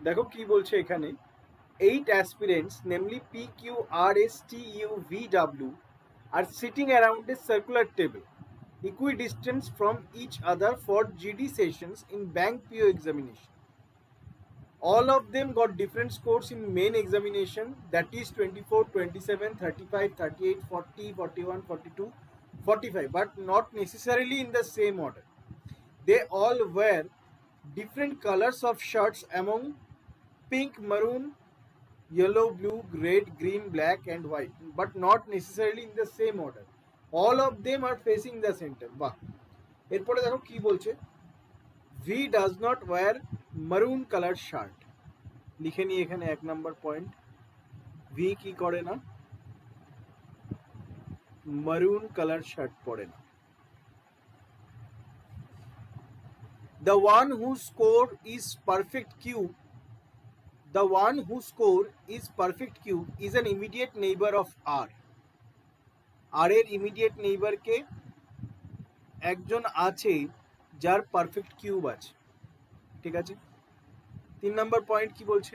দেখো কি বলছে এখানে, 8 aspirants, namely P, Q, R, S, T, U, V, W, are sitting around a circular table, equidistant from each other for GD sessions in bank PO examination. All of them got different scores in main examination, that is 24, 27, 35, 38, 40, 41, 42, 45, but not necessarily in the same order. They all wear different colors of shirts among pink, maroon, yellow, blue, red, green, black and white, but not necessarily in the same order. All of them are facing the center. বাহ, এরপরে দেখো কি বলছে, V does not wear maroon colored shirt. লিখে নি এখানে 1 নম্বর point, V কি করে না, maroon colored shirt পরে না। The one whose score is perfect cube, the one whose score is perfect cube is an immediate neighbor of R. R এর immediate নেইবারকে একজন আছে যার পারফেক্ট কিউব আছে, ঠিক আছে। 3 নম্বর পয়েন্ট কি বলছে,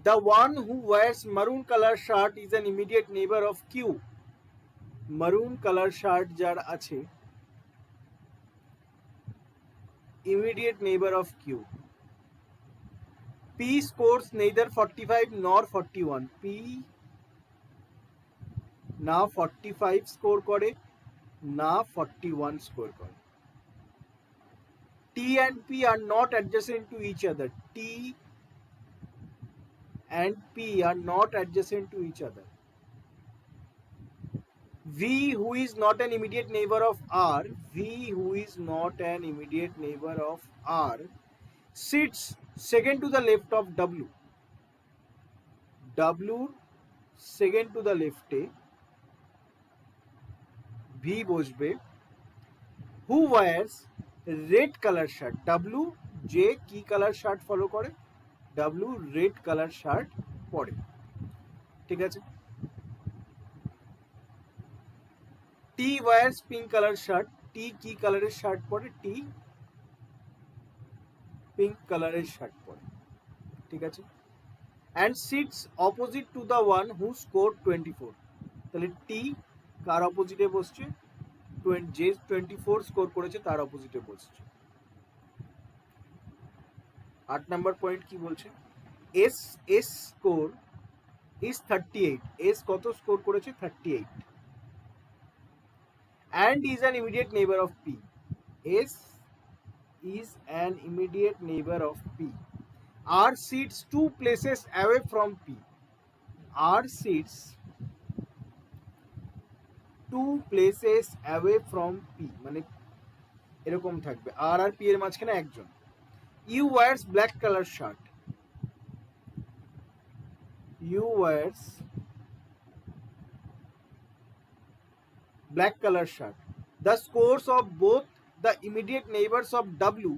the one who wears maroon color shirt is an immediate neighbor of Q. maroon color shirt যার আছে, immediate neighbor of Q. P scores neither 45 nor 41. P না 45 স্কোর করে না 41 স্কোর করে। T and P are not adjacent to each other. T and P are not adjacent to each other. V, who is not an immediate neighbor of R, V, who is not an immediate neighbor of R, sits second to the left of W. W second to the left A V বসবে। Who wears red color shirt? W যে কি colour shirt follow করে, W red colour shirt পরে, ঠিক আছে। T wears pink color shirt. T কি কালারের shirt পরে, T পিঙ্ক কালারের শার্ট পরে, ঠিক আছে। And sits opposite to the one who scored 24. তাহলে T কার অপোজিটে বসছে, যে 24 স্কোর করেছে তার অপোজিটে বসছে। 8 নম্বর পয়েন্ট কি বলছে, S স্কোর is 38. S কত স্কোর করেছে, 38, and is an immediate neighbor of P. S is an immediate neighbor of P. R sits 2 places away from P. R sits 2 places away from P, মানে এরকম থাকবে, R আর P এর মাঝখানে একজন। U wears black color shirt. U wears black color shirt. The scores of both the immediate neighbors of W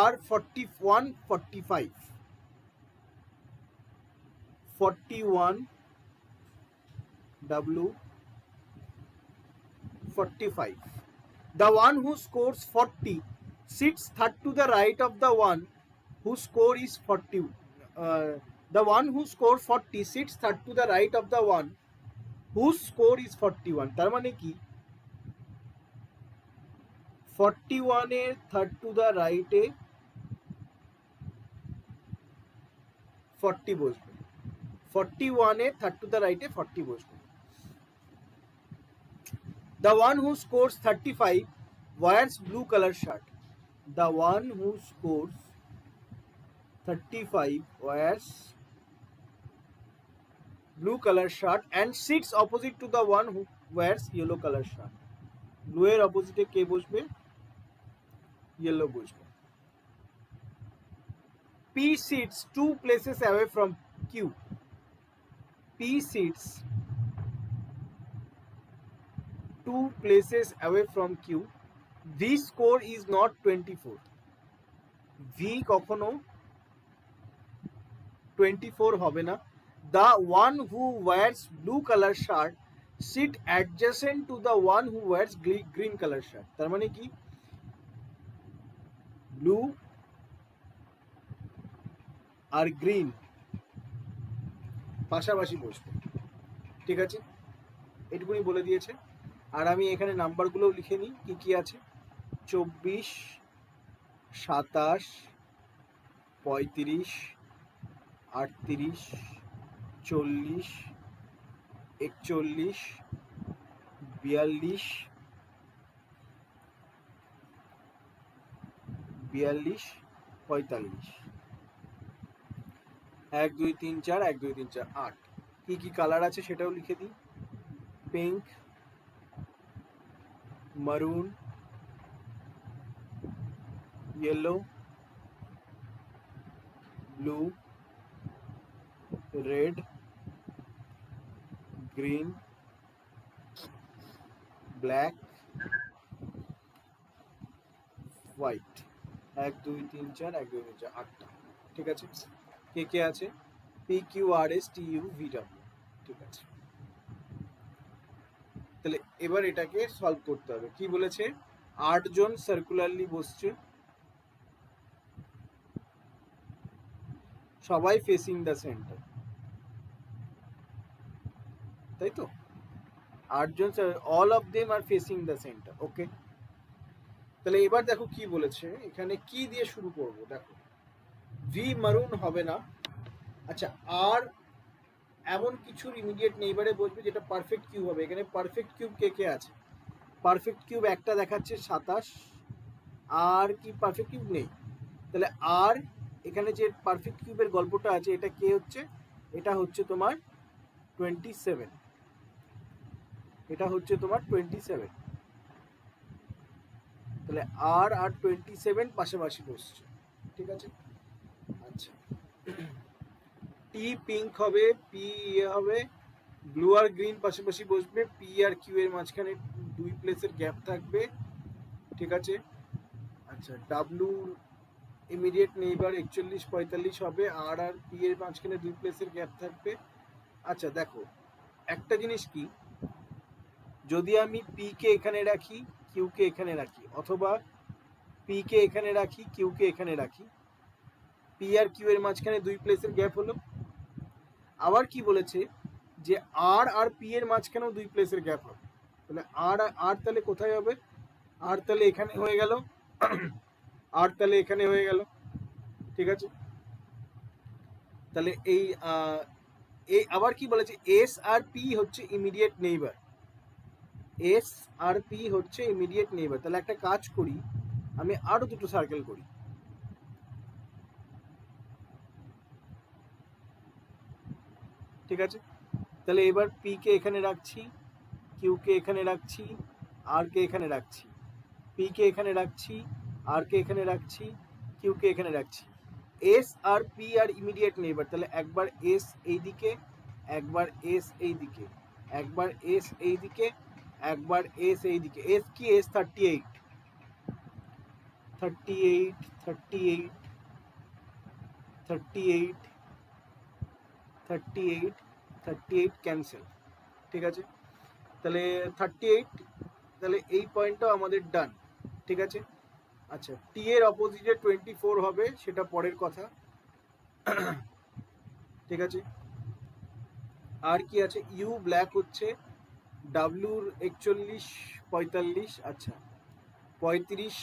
are 41, 45. 41 W, 45. The one who scores 40 sits third to the right of the one whose score is 40. The one who scores 40 sits third to the right of the one whose score is 41. তার মানে কি 41 এর third to the রাইটে 40 বসবে, 41 এর third to the রাইটে 40 বসবে। The one who scores 35 wears blue color shirt. The one who scores 35 wears blue color shirt and sits opposite to the one who wears yellow color shirt. Blue এর অপোজিটে কে বসবে, yellow বসবে। P sits 2 places away from Q. P sits 2 places away from Q. V score is not 24. V কখনো 24 হবে না। The one who wears blue color shirt sit adjacent to the one who wears green color shirt. তার মানে কি blue আর green পাশাপাশি বসবে। ঠিক আছে, এটুকুনি বলে দিয়েছে। আর আমি এখানে নাম্বারগুলো লিখে নিই কি কি আছে। 24, 27, 35, 38, 40, 41, 42, 45, 1 2 3 4 1 2 3 4 8। কি কি কালার আছে সেটাও লিখে দিই। Pink, maroon, yellow, blue, red, green, black, white. 1 2 3 4 1 2 3 4 8টা। ঠিক আছে, কে কে আছে? PQRSTUVW। ঠিক আছে, তাহলে এবার এটাকে সলভ করতে হবে। কি বলেছে? 8 জন সার্কুলারলি বসছে, সবাই ফেসিং দ্য সেন্টার, তাই তো? 8 জন, all of them are facing the centre. Okay, তাহলে এবার দেখো কি বলেছে এখানে। কি দিয়ে শুরু করব? দেখো, ভি মারুন হবে না। আচ্ছা, আর এমন কিছুর ইমিডিয়েট নেইবারে বসবে যেটা পারফেক্ট কিউব হবে। এখানে পারফেক্ট কিউব কে কে আছে? পারফেক্ট কিউব একটা দেখাচ্ছে 27, আর কি পারফেক্ট কিউব নেই। তাহলে আর এখানে যে পারফেক্ট কিউবের গল্পটা আছে এটা কে হচ্ছে? এটা হচ্ছে তোমার 27। এটা হচ্ছে তোমার 27। তাহলে আর 27 পাশাপাশি বসছে। ঠিক আছে, আচ্ছা, টি পিঙ্ক হবে, পি ইয়ে হবে, ব্লু আর গ্রিন পাশাপাশি বসবে, পি আর কিউ এর মাঝখানে 2 প্লেসের গ্যাপ থাকবে। ঠিক আছে, আচ্ছা, ডাব্লু ইমিডিয়েট নেইবার 41 45 হবে, আর আর পি এর মাঝখানে 2 প্লেসের গ্যাপ থাকবে। আচ্ছা দেখো, একটা জিনিস কি, যদি আমি পি কে এখানে রাখি, কিউ কে এখানে রাখি, অথবা পি কে এখানে রাখি, কিউ কে এখানে রাখি, পি আর কিউ এর মাঝখানে 2 প্লেসের গ্যাপ হলো। আবার কি বলেছে যে আর আর পি এর মাঝখানেও 2 প্লেসের গ্যাপ হবে। তাহলে আর আর তাহলে কোথায় হবে? আর তাহলে এখানে হয়ে গেল, আর তাহলে এখানে হয়ে গেল। ঠিক আছে, তাহলে এই আবার কি বলেছে? এস আর পি হচ্ছে ইমিডিয়েট নেইবার। এস আর পি হচ্ছে ইমিডিয়েট নেইবার। তাহলে একটা কাজ করি, আমি আরো দুটো সার্কেল করি। ঠিক আছে, তাহলে এবার পি কে এখানে রাখছি, কিউ কে এখানে রাখছি, আর কে এখানে রাখছি, পি কে এখানে রাখছি, আর কে এখানে রাখছি, কিউ কে এখানে রাখছি। এস আর পি আর ইমিডিয়েট নেইবার। তাহলে একবার এস এইদিকে, একবার এস এইদিকে, একবার এস এইদিকে, একবার এস এইদিকে। এস কি? S 38, 38, 38, 38, 38, 38 cancel. ঠিক আছে, তাহলে 38, তাহলে এই পয়েন্টটাও আমাদের ডান। ঠিক আছে, আচ্ছা, টি এর অপোজিটে 24 হবে, সেটা পরের কথা। ঠিক আছে, আর কি আছে? ইউ ব্ল্যাক হচ্ছে, ডাব্লুর 41 45, আচ্ছা 35,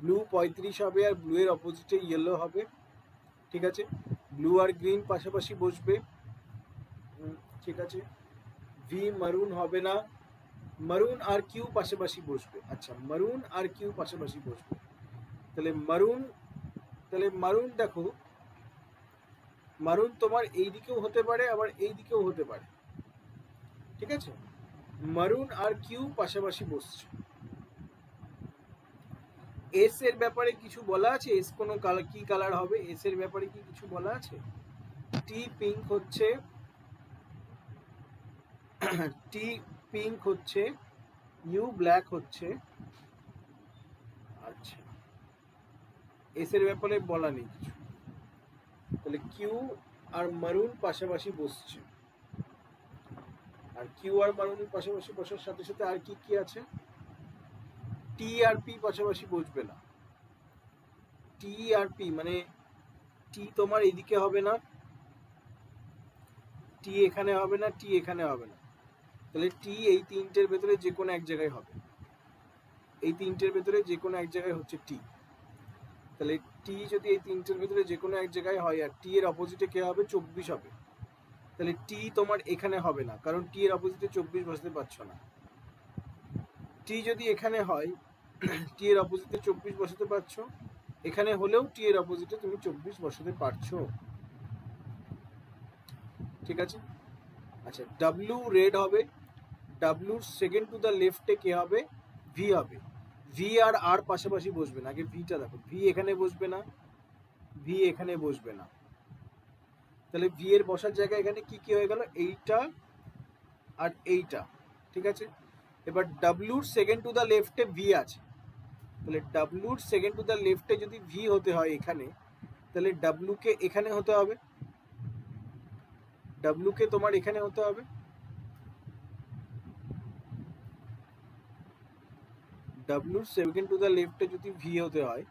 ব্লু 35 হবে, আর ব্লু এর অপোজিটে ইয়েলো হবে। ঠিক আছে, ব্লু আর গ্রিন পাশাপাশি বসবে। ঠিক আছে, ভি মারুন হবে না, মারুন আর কিউ পাশাপাশি বসবে। আচ্ছা, মারুন আর কিউ পাশাপাশি বসবে। তাহলে মারুন, তাহলে মারুন দেখো, মারুন তোমার এই দিকেও হতে পারে, আবার এই দিকেও হতে পারে। ঠিক আছে, মারুন আর কিউ পাশাপাশি বসছে। এস এর ব্যাপারে কিছু বলা আছে? এস কোনো কালার, কি কালার হবে এস এর ব্যাপারে কি কিছু বলা আছে? টি পিঙ্ক হচ্ছে, টি পিঙ্ক হচ্ছে, ইউ ব্ল্যাক হচ্ছে। আচ্ছা, এস এর ব্যাপারে বলা নেই কিছু। তাহলে কিউ আর মারুন পাশাপাশি বসছে, আর কিউ আর মারুন পাশাপাশি বসার সাথে সাথে আর কি কি আছে? টি আর পি পাশাপাশি বসবে না। টি আর পি মানে টি তোমার এইদিকে হবে না, টি এখানে হবে না, টি এখানে হবে না, তাহলে টি এই তিনটের ভেতরে যে কোনো এক জায়গায় হবে, এই তিনটের ভেতরে যে কোনো এক জায়গায় হচ্ছে টি। তাহলে টি যদি এই তিনটের ভেতরে যে কোনো এক জায়গায় হয় আর টি এর অপোজিটে কে হবে, 24 হবে, তাহলে টি তোমার এখানে হবে না, কারণ টি এর অপোজিটে 24 বসাতে পারছো না। টি যদি এখানে হয়, টি এর অপোজিটে 24 বসাতে পারছো, এখানে হলেও টি এর অপোজিটে তুমি 24 বসাতে পারছো। ঠিক আছে। আচ্ছা, ডাব্লিউ রেড হবে, ডাব্লিউর সেকেন্ড টু দ্য লেফটে কে হবে, ভি হবে। ভি আর আর পাশাপাশি বসবে না, আগে ভিটা দেখো, ভি এখানে বসবে না, ভি এখানে বসবে না, তাহলে ভি এর বসার জায়গা এখানে কি কি হয়ে গেল, এইটা আর এইটা। ঠিক আছে। এবার ডাব্লিউর সেকেন্ড টু দ্য লেফটে ভি আছে, তাহলে ডাব্লিউর সেকেন্ড টু দ্য লেফটে যদি ভি হতে হয় এখানে, তাহলে ডাব্লিউ কে এখানে হতে হবে, ডাব্লিউ কে তোমার এখানে হতে হবে, ডাব্লিউর সেকেন্ড টু দ্য লেফটে যদি ভি হতে হয়,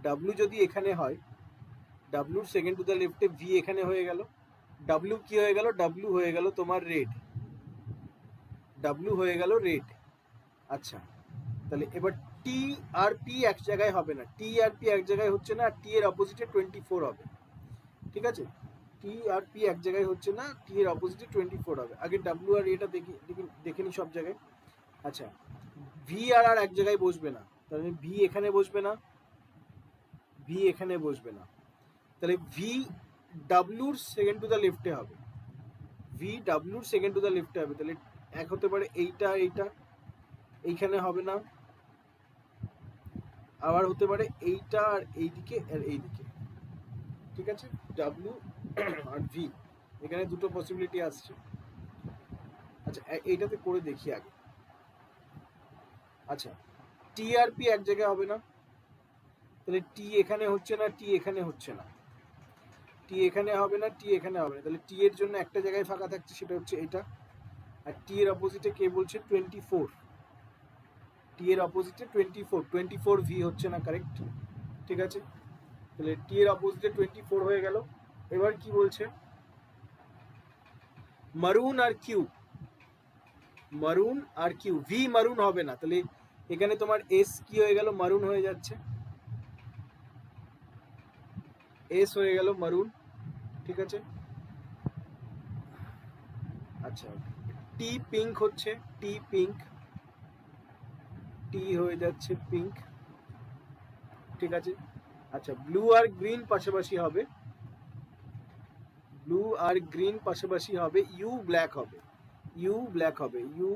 ডাব্লিউ যদি এখানে হয়, ডাব্লিউর সেকেন্ড টু দ্য লেফটে ভি এখানে হয়ে গেল, ডাব্লিউ কি হয়ে গেল, ডাব্লিউ হয়ে গেল তোমার রেড, ডাব্লিউ হয়ে গেল রেড। আচ্ছা, তাহলে এবার টি আর পি এক জায়গায় হবে না, টি আর পি এক জায়গায় হচ্ছে না, টি এর অপোজিটে 24 হবে। ঠিক আছে, টি আর পি এক জায়গায় হচ্ছে না, টি এর অপোজিটে 24 হবে। আগে ডাব্লিউ আর এটা দেখে নি সব জায়গায়। আচ্ছা, ভি আর আর এক জায়গায় বসবে না, তাহলে ভি এখানে বসবে না, ভি এখানে বসবে না, তাহলে ভি ডাব্লিউর সেকেন্ড টু দ্য লেফটে হবে, ভি ডাব্লিউর সেকেন্ড টু দ্য লেফটে হবে, তাহলে এক হতে পারে এইটা, এইটা এইখানে হবে না, আবার হতে পারে এইটা আর এইদিকে আর এইদিকে। ঠিক আছে, ডাব্লিউ আর ভি এখানে দুটো পসিবিলিটি আসছে। আচ্ছা, এইটাতে করে দেখি আগে। আচ্ছা, টি আর পি এক জায়গায় হবে না, তাহলে টি এখানে হচ্ছে না, টি এখানে হচ্ছে না, টি এখানে হবে না, টি এখানে হবে না, তাহলে টি এর জন্য একটা জায়গায় ফাঁকা থাকছে, সেটা হচ্ছে এটা। আর টি এর অপোজিটে কে বলছে, 24, টি এর অপোজিটে 24, 24 ভি হচ্ছে না, কারেক্ট। ঠিক আছে, তাহলে টি এর অপোজিটে 24 হয়ে গেল। এবার কি বলছে, মারুন আর কিউ, মারুন আর কিউ, ভি মারুন হবে না, তাহলে এখানে তোমার এস কি হয়ে গেল, মারুন হয়ে যাচ্ছে, এস হয়ে গেল মারুন। ঠিক আছে। আচ্ছা, টি পিঙ্ক হচ্ছে, টি পিঙ্ক, টি হয়ে যাচ্ছে পিঙ্ক। ঠিক আছে। আচ্ছা, ব্লু আর গ্রিন পাশাপাশি হবে, ব্লু আর গ্রিন পাশাপাশি হবে, ইউ ব্ল্যাক হবে, ইউ ব্ল্যাক হবে, ইউ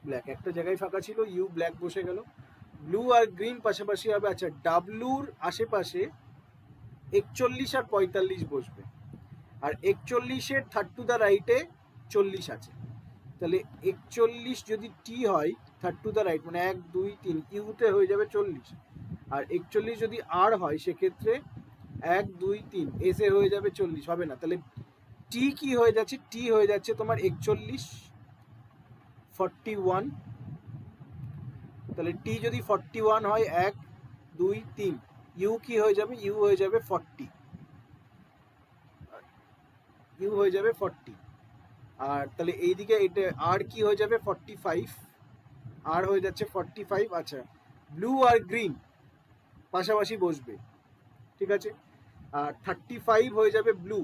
ব্ল্যাক, একটা জায়গায় ফাঁকা ছিল, ইউ ব্ল্যাক বসে গেল, ব্লু আর গ্রিন পাশাপাশি হবে। আচ্ছা, ডাব্লুর আশেপাশে 41 আর 45 বসবে, আর 41-এর থার্ড টু দ্য রাইটে 40 আছে, তাহলে 41 যদি টি হয় থার্ড টু দ্য রাইট, মানে 1 2 3, ইউতে হয়ে যাবে 40, আর 41 যদি আর হয় সেক্ষেত্রে 1 2 3 এসে হয়ে যাবে 40, হবে না, তাহলে টি কি হয়ে যাচ্ছে, টি হয়ে যাচ্ছে তোমার 41 41, তাহলে টি যদি 41 হয় 1 2 3, ইউ কি হয়ে যাবে, ইউ হয়ে যাবে 40, ইউ হয়ে যাবে 40, আর তাহলে এইদিকে এটা আর কি হয়ে যাবে 45, আর হয়ে যাচ্ছে 45। আচ্ছা, ব্লু আর গ্রিন পাশাপাশি বসবে। ঠিক আছে, আর 35 হয়ে যাবে ব্লু,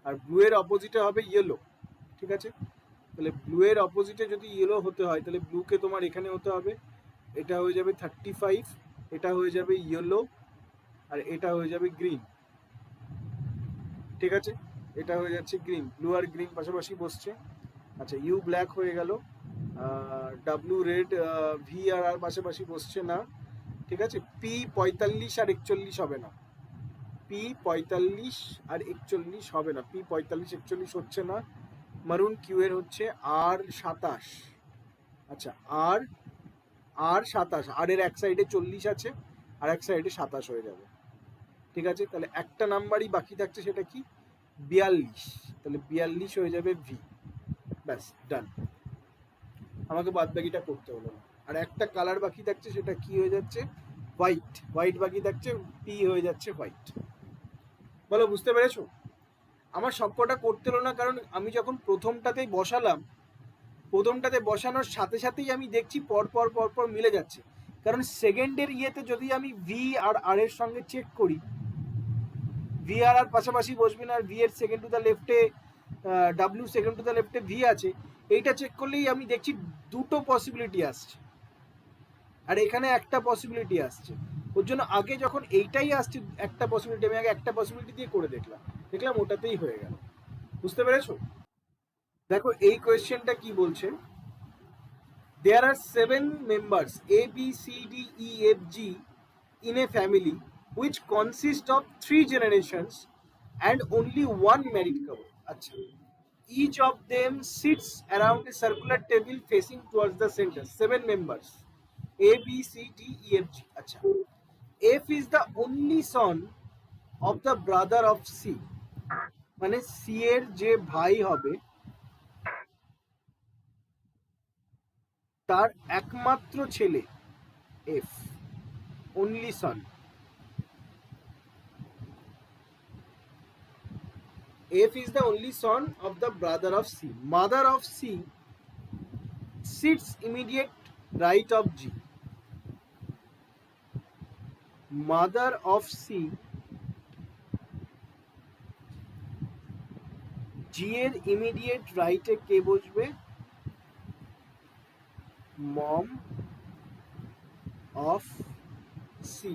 আর ব্লু এর অপোজিটে হবে ইয়েলো। ঠিক আছে, তাহলে ব্লু এর অপোজিটে যদি ইয়েলো হতে হয়, তাহলে ব্লুকে তোমার এখানে হতে হবে, এটা হয়ে যাবে 35, এটা হয়ে যাবে ইয়েলো, আর এটা হয়ে যাবে গ্রিন। ঠিক আছে, এটা হয়ে যাচ্ছে গ্রিন, ব্লু আর গ্রিন পাশাপাশি বসছে। আচ্ছা, ইউ ব্ল্যাক হয়ে গেল, ডাব্লু রেড, ভি আর আর পাশাপাশি বসছে না। ঠিক আছে, পি 45 আর 41 হবে না, পি 45 আর 41 হবে না, পি 45 41 হচ্ছে না। মারুন কিউ এর হচ্ছে আর 27। আচ্ছা, আর আর 27, আর এর এক সাইডে 40 আছে, আর এক সাইডে 27 হয়ে যাবে। ঠিক আছে, তাহলে একটা নাম্বারই বাকি থাকছে, সেটা কি, 42, তাহলে 42 হয়ে যাবে ভি, ব্যাস ডান, আমাকে বাদ বাকিটা করতে হলো না। আর একটা কালার বাকি থাকছে, সেটা কি হয়ে যাচ্ছে, হোয়াইট হোয়াইট বাকি থাকছে, পি হয়ে যাচ্ছে হোয়াইট। বলো বুঝতে পেরেছো? আমার সবকটা করতে হলো না, কারণ আমি যখন প্রথমটাতে বসানোর সাথে সাথেই আমি দেখছি পর পর মিলে যাচ্ছে। কারণ সেকেন্ডের ইয়েতে যদি আমি ভি আর আর এর সঙ্গে চেক করি, ভি আর আর পাশাপাশি বসবে না, আর ভি এর সেকেন্ড টু দ্য লেফটে ডাব্লিউ সেকেন্ড টু দ্য লেফটে ভি আছে, এইটা চেক করলেই আমি দেখছি দুটো পসিবিলিটি আসছে, আর এখানে একটা পসিবিলিটি আসছে। ওর জন্য আগে যখন এইটাই আসছে একটা পসিবিলিটি, আমি আগে একটা পসিবিলিটি দিয়ে করে দেখলাম ওটাতেই হয়ে গেল। বুঝতে পেরেছো? দেখো এই কোয়েশ্চেনটা কি বলছে, there are 7 members A B C D E F G in a family which consists of 3 generations and only one married couple. আচ্ছা, each of them sits around a circular table facing towards the center. 7 members A B C D E F G. আচ্ছা, F is the only son of the brother of C. মানে C এর যে ভাই হবে তার একমাত্র ছেলে F, only son. F is the only son of the brother of C. Mother of C sits immediate right of G. Mother of C G এর immediate রাইটে কে বসবে? মম অফ সি।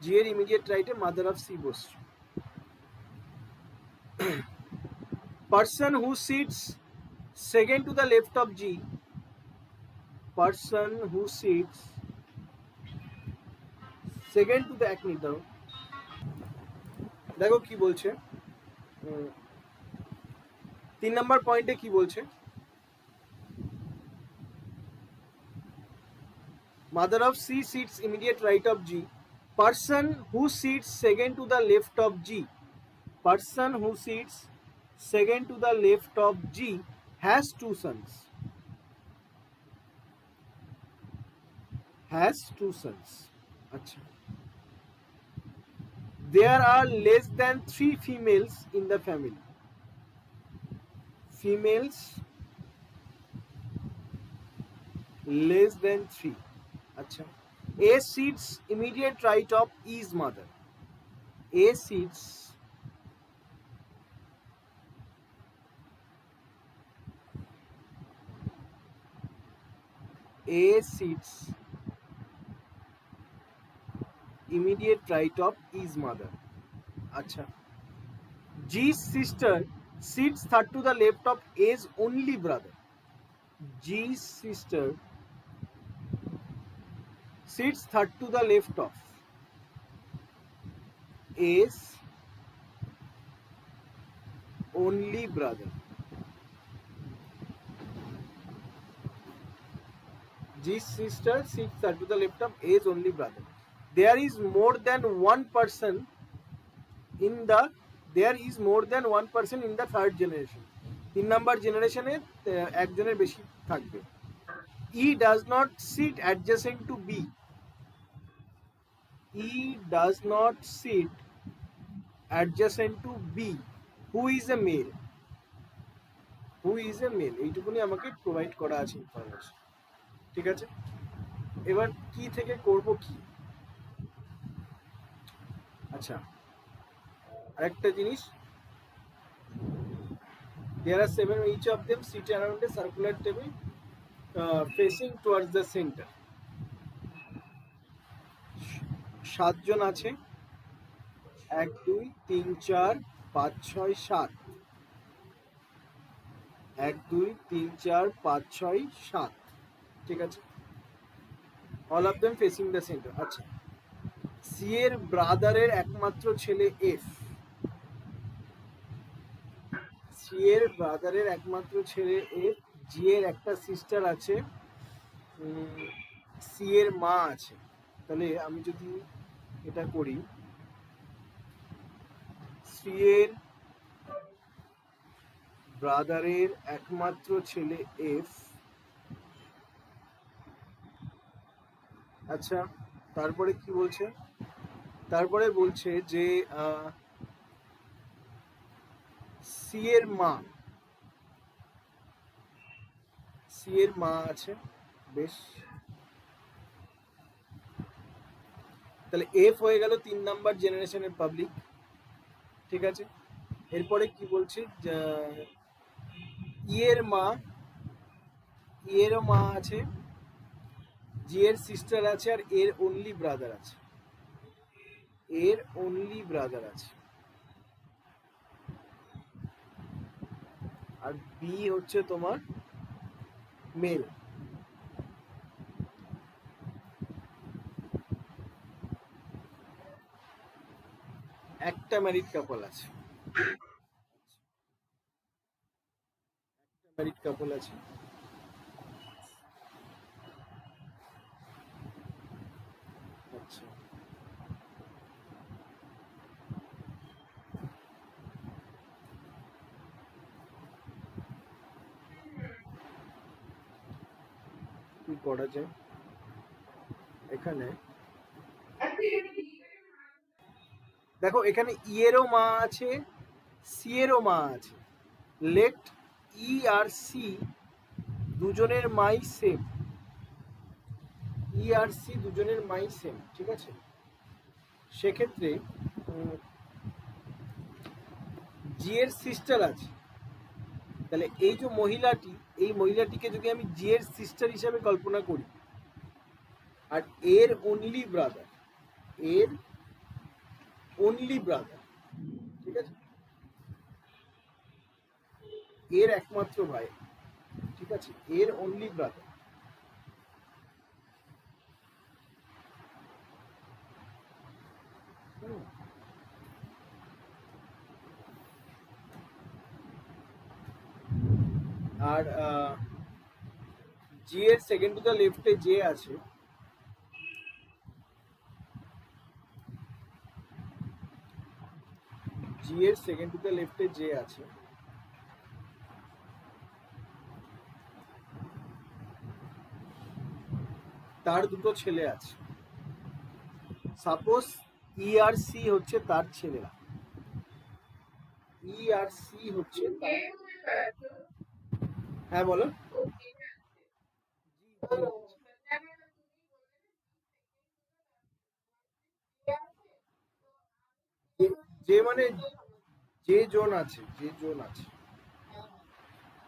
জি এর ইমিডিয়েট রাইটে মাদার অফ সি বসছে। Person who sits second to the left of G, person who sits second to the, এক minute দাও, দেখো কি বলছে 3 নম্বর পয়েন্টে কি বলছে, mother of C sits immediate right of G. Person who sits second to the left of G, person who sits second to the left of G has 2 sons. Has 2 sons. Achha. There are less than 3 females in the family. Females less than 3. Achha. A sits immediate right of E's mother. A sits immediate right of E's mother. Acha. G's sister sits third to the left of A's only brother. G's sister sits third to the left of A's only brother. G's sister sits third to the left of A's only brother. There is more than one person in the third generation. 3 নম্বর জেনারেশনে একজনের বেশি থাকবে। E does not sit adjacent to B. E does not sit adjacent to B. Who is a male? Who is a male? এইটুকুনি আমাকে provide করা আছে information. ঠিক আছে, এবার কি থেকে করব কি? আচ্ছা, আরেকটা জিনিস, there are 7, each of them sit around a circular table facing towards the center. 7 জন আছে, 1 2 3 4 5 6 7, 1 2 3 4 5 6 7, ঠিক আছে, all of them facing the center. আচ্ছা, সি এর ব্রাদারের একমাত্র ছেলে এফ, সি এর ব্রাদারের একমাত্র ছেলে এফ, জি এর একটা সিস্টার আছে, সি এর মা আছে। তাহলে আমি যদি এটা করি, সি এর ব্রাদারের একমাত্র ছেলে এফ, আচ্ছা, তারপরে কি বলছে? তারপরে বলছে যে সি এর মা, সি এর মা আছে, বেশ। তাহলে এফ হয়ে গেল 3 নাম্বার জেনারেশনের পাবলিক, ঠিক আছে। এরপরে কি বলছে, ই এর মা, ই এরও মা আছে, জি এর সিস্টার আছে, আর এর অনলি ব্রাদার আছে, এর অনলি ব্রাদার আছে। আর বি হচ্ছে তোমার মেল। একটা ম্যারিড কাপল আছে, ম্যারিড কাপল আছে। আচ্ছা, কি করা যায় এখানে? দেখো এখানে ই এরও মা আছে, সি এরও মা আছে। লেট ই আর সি দুজনের মাই সেম, ই আর সি দুজনের মাই সেম, ঠিক আছে। সেক্ষেত্রে জি এর সিস্টার আছে, তাহলে এই যে মহিলাটি, এই মহিলাটিকে যদি আমি জি এর সিস্টার হিসেবে কল্পনা করি, আর এর অনলি ব্রাদার, এর অনলি ব্রাদার, ঠিক আছে, এর একমাত্র ভাই, ঠিক আছে, এর অনলি ব্রাদার। আর জি এর সেকেন্ড টু দ্য লেফটে যে আছে, জি এর সেকেন্ড টু দ্য লেফটে যে আছে, তার দুটো ছেলে আছে। সাপোজ ই আর সি হচ্ছে তার ছেলেরা, ই আর সি হচ্ছে তার, হ্যাঁ বলো। যে মানে যে জন আছে, যে জন আছে,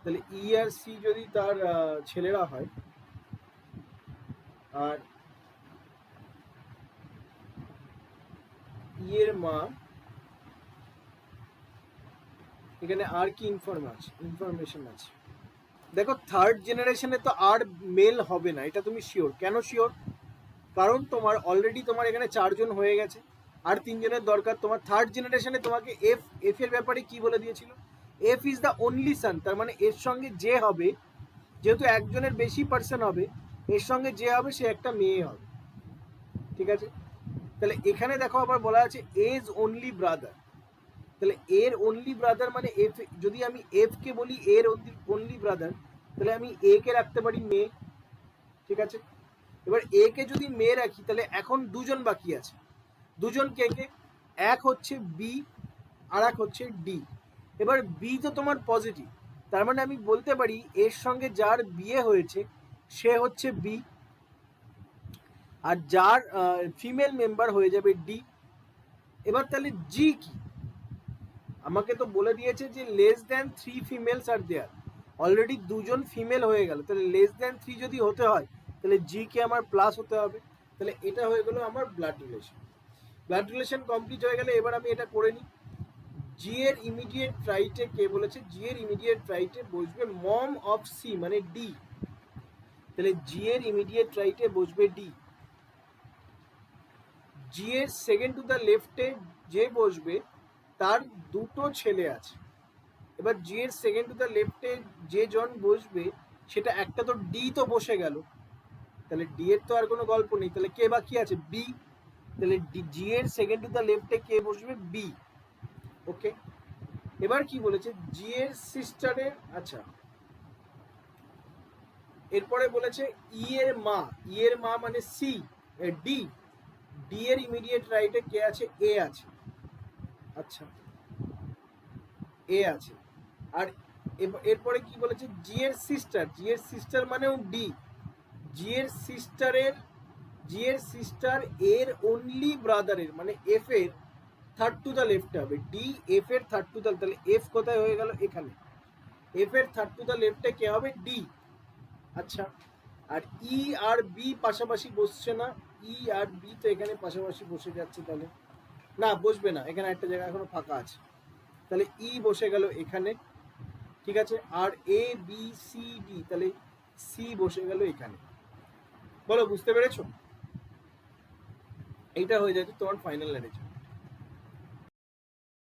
তাহলে ই আর সি যদি তার ছেলেরা হয়, আর ই এর মা, এখানে আর কি ইনফরমেশন আছে? দেখো থার্ড জেনারেশনে তো আর মেল হবে না, এটা তুমি শিওর। কেন শিওর? কারণ তোমার অলরেডি তোমার এখানে 4 জন হয়ে গেছে, আর 3 জনের দরকার। তোমার থার্ড জেনারেশনে তোমাকে এফ, এফ এর ব্যাপারে কি বলে দিয়েছিল? এফ ইজ দ্য অনলি সান, তার মানে এর সঙ্গে যে হবে, যেহেতু একজনের বেশি পার্সন হবে, এর সঙ্গে যে হবে সে একটা মেয়ে হবে, ঠিক আছে। তাহলে এখানে দেখো আবার বলা আছে এজ অনলি ব্রাদার, তাহলে এর অনলি ব্রাদার মানে এফ, যদি আমি এফ কে বলি এর অনলি ব্রাদার, তাহলে আমি এ কে রাখতে পারি মেয়ে, ঠিক আছে। এবার এ কে যদি মেয়ে রাখি, তাহলে এখন 2 জন বাকি আছে। 2 জন কে কে? এক হচ্ছে বি, আর এক হচ্ছে ডি। এবার বি তো তোমার পজিটিভ, তার মানে আমি বলতে পারি এর সঙ্গে যার বিয়ে হয়েছে সে হচ্ছে বি, আর যার ফিমেল মেম্বার হয়ে যাবে ডি। এবার তাহলে জি কি? আমাকে তো বলে দিয়েছে যে less than 3 females are there, already 2 জন ফিমেল হয়ে গেল, তাহলে লেস দ্যান 3 যদি হতে হয়, তাহলে জি কে আমার প্লাস হতে হবে। তাহলে এটা হয়ে গেল আমার blood relation. Blood relation complete হয়ে গেলে এবার আমি এটা করে নিই। জি এর ইমিডিয়েট রাইটে কে বলেছে? জি এর ইমিডিয়েট রাইটে বসবে মম অফ সি মানে ডি, তাহলে জি এর ইমিডিয়েট রাইটে বসবে ডি। জি এর সেকেন্ড টু দ্য লেফটে যে বসবে তার দুটো ছেলে আছে। এবার জি এর সেকেন্ড টু দ্য লেফটে যে জন বসবে সেটা একটা তো ডি তো বসে গেল, তাহলে ডি এর তো আর কোনো গল্প নেই, তাহলে কে বাকি আছে? বি। তাহলে জি এর সেকেন্ড টু দ্য লেফটে কে বসবে? বি। ওকে, এবার কি বলেছে? জি এর সিস্টারের, আচ্ছা এরপরে বলেছে ই এর মা, ই এর মা মানে সি, ডি, ডি এর ইমিডিয়েট রাইটে কে আছে? এ আছে। আচ্ছা, এ আছে। আর এরপরে কি বলেছে? জি এর সিস্টার, জি এর সিস্টার মানেও ডি। জি এর সিস্টারের, জি এর সিস্টার এর অনলি ব্রাদারের মানে এফ এর থার্ড টু দ্য লেফট হবে। ডি এফ এর থার্ড টু দ্য, তাহলে এফ কোথায় হয়ে গেল? এখানে। এফ এর থার্ড টু দ্য লেফটে কে হবে? ডি। আচ্ছা, আর ই আর বি পাশাপাশি বসছে না, ই আর বি তো এখানে পাশাপাশি বসে যাচ্ছে, তাহলে না বসবে না, এখানে একটা জায়গা এখনো ফাঁকা আছে, তাহলে ই বসে গেল এখানে, ঠিক আছে। আর এ বি সি ডি, তাহলে সি বসে গেল এখানে। বলো বুঝতে পেরেছো? এইটা হয়ে যাচ্ছে তোমার ফাইনাল অ্যারেঞ্জমেন্ট।